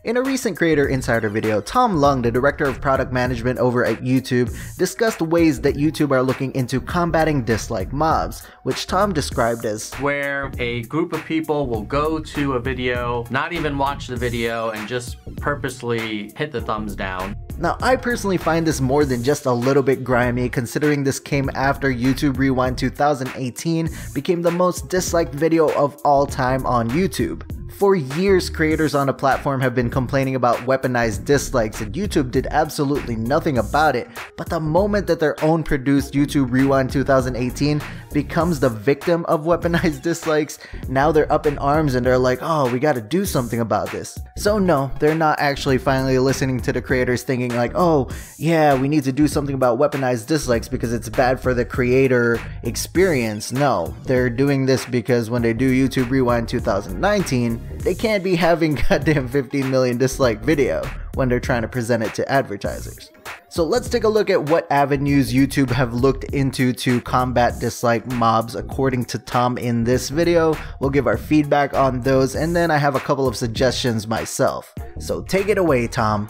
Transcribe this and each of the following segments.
In a recent Creator Insider video, Tom Lung, the Director of Product Management over at YouTube, discussed ways that YouTube are looking into combating dislike mobs, which Tom described as where a group of people will go to a video, not even watch the video, and just purposely hit the thumbs down. Now, I personally find this more than just a little bit grimy, considering this came after YouTube Rewind 2018 became the most disliked video of all time on YouTube. For years, creators on the platform have been complaining about weaponized dislikes, and YouTube did absolutely nothing about it, but the moment that their own produced YouTube Rewind 2018 becomes the victim of weaponized dislikes, now they're up in arms and they're like, oh, we gotta do something about this. So no, they're not actually finally listening to the creators thinking like, oh yeah, we need to do something about weaponized dislikes because it's bad for the creator experience. No, they're doing this because when they do YouTube Rewind 2019, they can't be having goddamn 15 million dislike video when they're trying to present it to advertisers. So let's take a look at what avenues YouTube have looked into to combat dislike mobs according to Tom in this video. We'll give our feedback on those, and then I have a couple of suggestions myself. So take it away, Tom.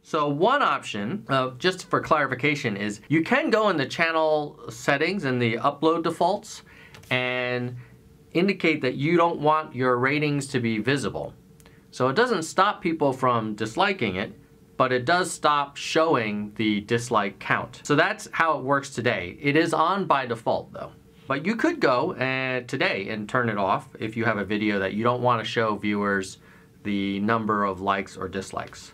So one option, just for clarification, is you can go in the channel settings and the upload defaults and indicate that you don't want your ratings to be visible. So it doesn't stop people from disliking it, but it does stop showing the dislike count. So that's how it works today. It is on by default though. But you could go today and turn it off if you have a video that you don't want to show viewers the number of likes or dislikes.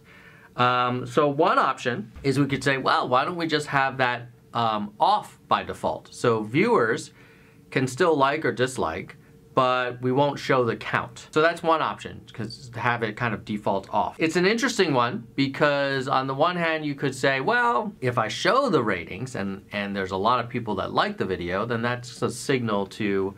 So one option is we could say, well, why don't we just have that off by default? So viewers can still like or dislike, but we won't show the count. So that's one option, because have it kind of default off. It's an interesting one because on the one hand you could say, well, if I show the ratings and there's a lot of people that like the video, then that's a signal to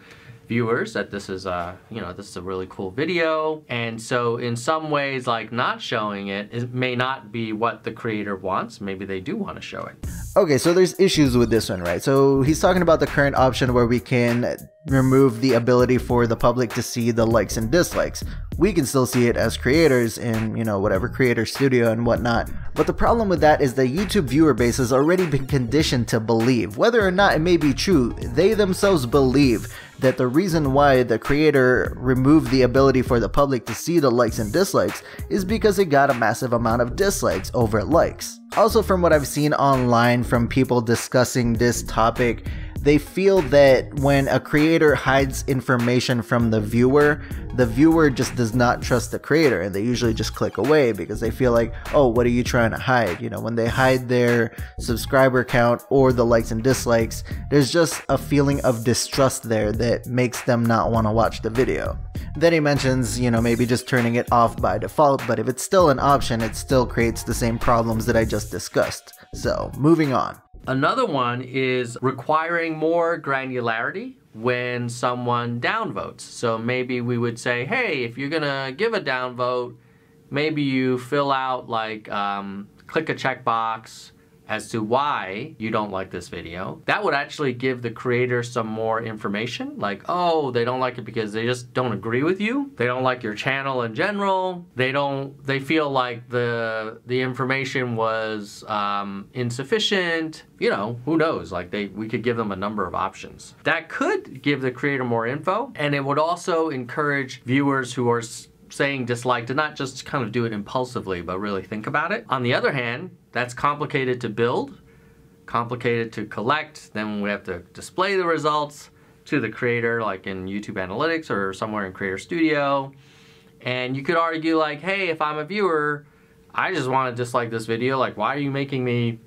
viewers that this is a, this is a really cool video. And so in some ways, like not showing it may not be what the creator wants. Maybe they do want to show it. Okay, so there's issues with this one, right? So he's talking about the current option where we can remove the ability for the public to see the likes and dislikes. We can still see it as creators in, whatever Creator Studio and whatnot. But the problem with that is the YouTube viewer base has already been conditioned to believe, whether or not it may be true, they themselves believe that the reason why the creator removed the ability for the public to see the likes and dislikes is because it got a massive amount of dislikes over likes. Also, from what I've seen online from people discussing this topic, they feel that when a creator hides information from the viewer just does not trust the creator, and they usually just click away because they feel like, oh, what are you trying to hide? When they hide their subscriber count or the likes and dislikes, there's just a feeling of distrust there that makes them not want to watch the video. Then he mentions, maybe just turning it off by default, but if it's still an option, it still creates the same problems that I just discussed. So, moving on. Another one is requiring more granularity when someone downvotes. So maybe we would say, hey, if you're gonna give a downvote, maybe you fill out like, click a checkbox as to why you don't like this video. That would actually give the creator some more information, like, oh, they don't like it because they just don't agree with you. They don't like your channel in general. They feel like the information was insufficient. Who knows? Like we could give them a number of options. That could give the creator more info, and it would also encourage viewers who are saying dislike to not just kind of do it impulsively, but really think about it. On the other hand, that's complicated to build, complicated to collect. Then we have to display the results to the creator, like in YouTube Analytics or somewhere in Creator Studio. And you could argue like, hey, if I'm a viewer, I just want to dislike this video. Like, why are you making me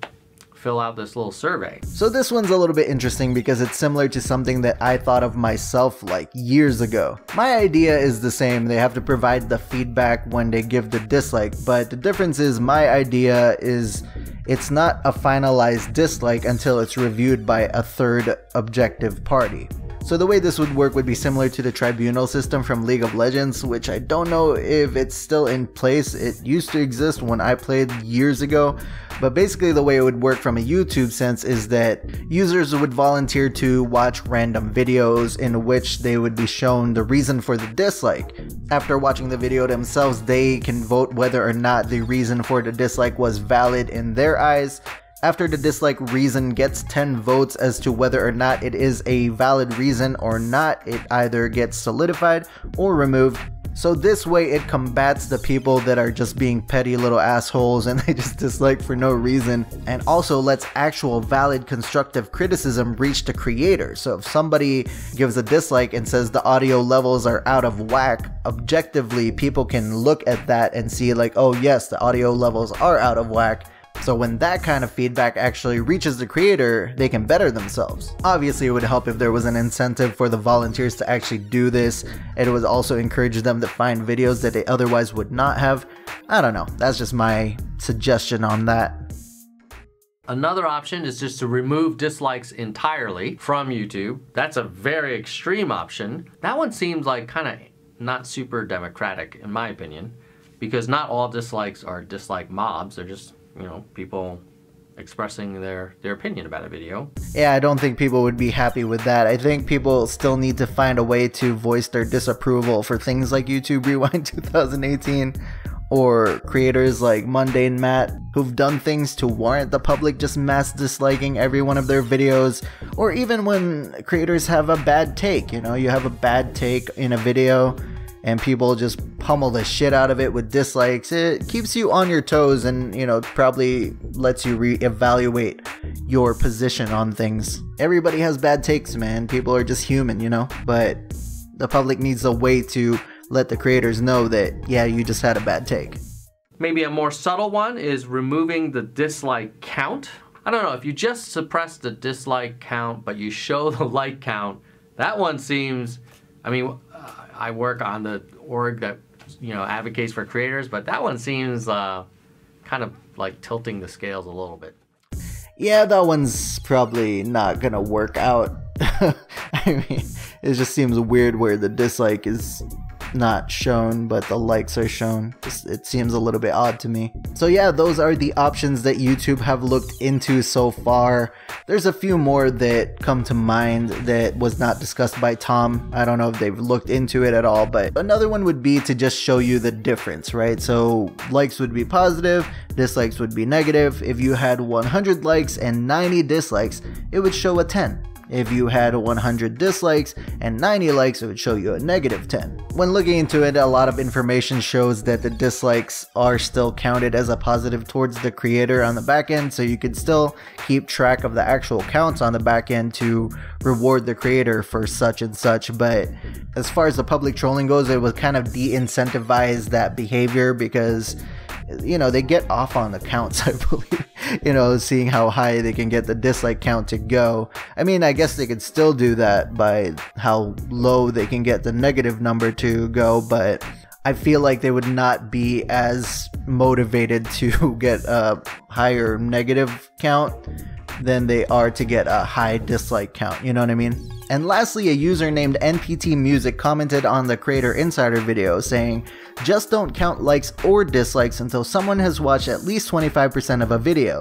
fill out this little survey? So this one's a little bit interesting because it's similar to something that I thought of myself like years ago. My idea is the same. They have to provide the feedback when they give the dislike, but the difference is my idea is it's not a finalized dislike until it's reviewed by a third objective party. So the way this would work would be similar to the tribunal system from League of Legends, which I don't know if it's still in place. It used to exist when I played years ago, but basically the way it would work from a YouTube sense is that users would volunteer to watch random videos in which they would be shown the reason for the dislike. After watching the video themselves, they can vote whether or not the reason for the dislike was valid in their eyes. After the dislike reason gets 10 votes as to whether or not it is a valid reason or not, it either gets solidified or removed. So this way it combats the people that are just being petty little assholes and they just dislike for no reason, and also lets actual valid constructive criticism reach the creator. So if somebody gives a dislike and says the audio levels are out of whack, objectively people can look at that and see like, oh yes, the audio levels are out of whack. So when that kind of feedback actually reaches the creator, they can better themselves. Obviously, it would help if there was an incentive for the volunteers to actually do this. It would also encourage them to find videos that they otherwise would not have. I don't know, that's just my suggestion on that. Another option is just to remove dislikes entirely from YouTube. That's a very extreme option. That one seems like kind of not super democratic in my opinion, because not all dislikes are dislike mobs. They're just, you know, people expressing their opinion about a video. Yeah, I don't think people would be happy with that. I think people still need to find a way to voice their disapproval for things like YouTube Rewind 2018 or creators like Mundane Matt who've done things to warrant the public just mass disliking every one of their videos, or even when creators have a bad take. You know, you have a bad take in a video and people just pummel the shit out of it with dislikes. It keeps you on your toes and, you know, probably lets you reevaluate your position on things. Everybody has bad takes, man. People are just human, you know? But the public needs a way to let the creators know that, yeah, you just had a bad take. Maybe a more subtle one is removing the dislike count. I don't know, if you just suppress the dislike count, but you show the like count, that one seems, I mean, I work on the org that, you know, advocates for creators, but that one seems kind of like tilting the scales a little bit. Yeah, that one's probably not gonna work out. I mean, it just seems weird where the dislike is not shown but the likes are shown. It seems a little bit odd to me. So yeah, those are the options that YouTube have looked into so far. There's a few more that come to mind that was not discussed by Tom. I don't know if they've looked into it at all, but another one would be to just show you the difference, right? So likes would be positive, dislikes would be negative. If you had 100 likes and 90 dislikes, it would show a 10. If you had 100 dislikes and 90 likes, it would show you a negative 10. When looking into it, a lot of information shows that the dislikes are still counted as a positive towards the creator on the back end, so you could still keep track of the actual counts on the back end to reward the creator for such and such. But as far as the public trolling goes, it would kind of de-incentivize that behavior because, you know, they get off on the counts, I believe. You know, seeing how high they can get the dislike count to go. I mean, I guess they could still do that by how low they can get the negative number to go, but I feel like they would not be as motivated to get a higher negative count than they are to get a high dislike count, you know what I mean? And lastly, a user named NPT Music commented on the Creator Insider video saying, "Just don't count likes or dislikes until someone has watched at least 25% of a video.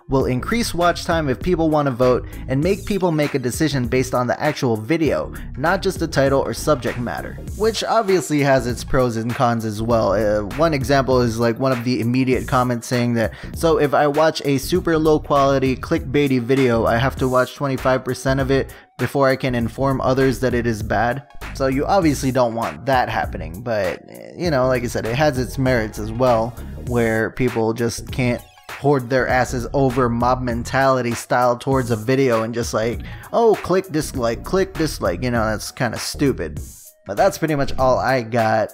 Will increase watch time if people want to vote and make people make a decision based on the actual video, not just the title or subject matter." Which obviously has its pros and cons as well. One example is like one of the immediate comments saying that, so if I watch a super low quality clickbaity video, I have to watch 25% of it before I can inform others that it is bad. So you obviously don't want that happening, but you know, like I said, it has its merits as well, where people just can't hoard their asses over mob mentality style towards a video and just like, oh, click dislike, you know, that's kind of stupid. But that's pretty much all I got.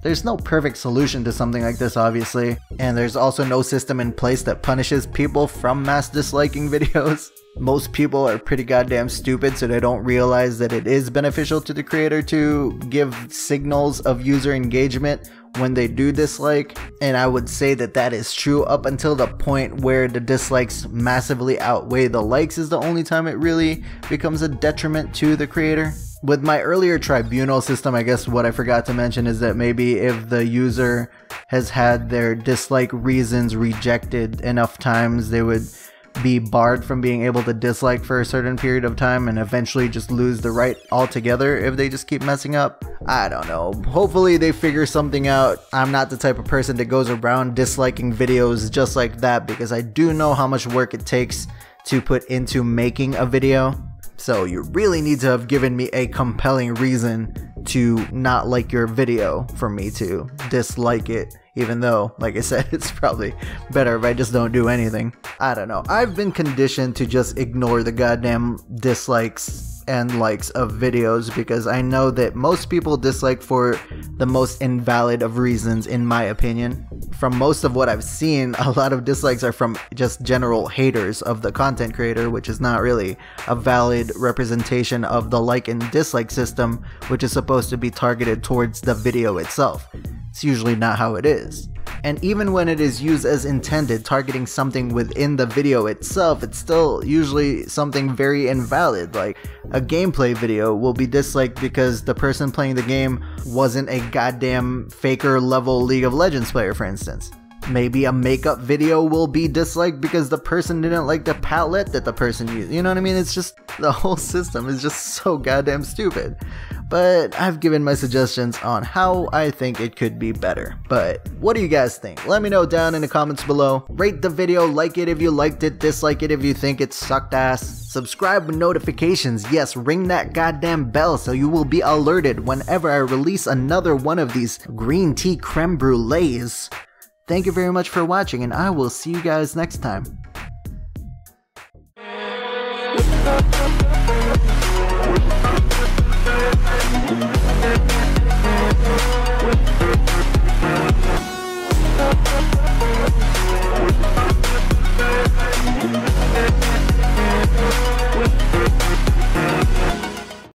There's no perfect solution to something like this, obviously, and there's also no system in place that punishes people from mass disliking videos. Most people are pretty goddamn stupid, so they don't realize that it is beneficial to the creator to give signals of user engagement when they do dislike, and I would say that that is true up until the point where the dislikes massively outweigh the likes is the only time it really becomes a detriment to the creator. With my earlier tribunal system, I guess what I forgot to mention is that maybe if the user has had their dislike reasons rejected enough times, they would be barred from being able to dislike for a certain period of time and eventually just lose the right altogether if they just keep messing up. I don't know. Hopefully they figure something out. I'm not the type of person that goes around disliking videos just like that, because I do know how much work it takes to put into making a video. So you really need to have given me a compelling reason to not like your video for me to dislike it, even though, like I said, it's probably better if I just don't do anything. I don't know. I've been conditioned to just ignore the goddamn dislikes and likes of videos, because I know that most people dislike for the most invalid of reasons, in my opinion. From most of what I've seen, a lot of dislikes are from just general haters of the content creator, which is not really a valid representation of the like and dislike system, which is supposed to be targeted towards the video itself. It's usually not how it is. And even when it is used as intended, targeting something within the video itself, it's still usually something very invalid. Like, a gameplay video will be disliked because the person playing the game wasn't a goddamn faker level League of Legends player, for instance. Maybe a makeup video will be disliked because the person didn't like the palette that the person used. You know what I mean? It's just, the whole system is just so goddamn stupid. But I've given my suggestions on how I think it could be better. But what do you guys think? Let me know down in the comments below. Rate the video, like it if you liked it, dislike it if you think it sucked ass. Subscribe with notifications. Yes, ring that goddamn bell so you will be alerted whenever I release another one of these green tea creme brulees. Thank you very much for watching, and I will see you guys next time.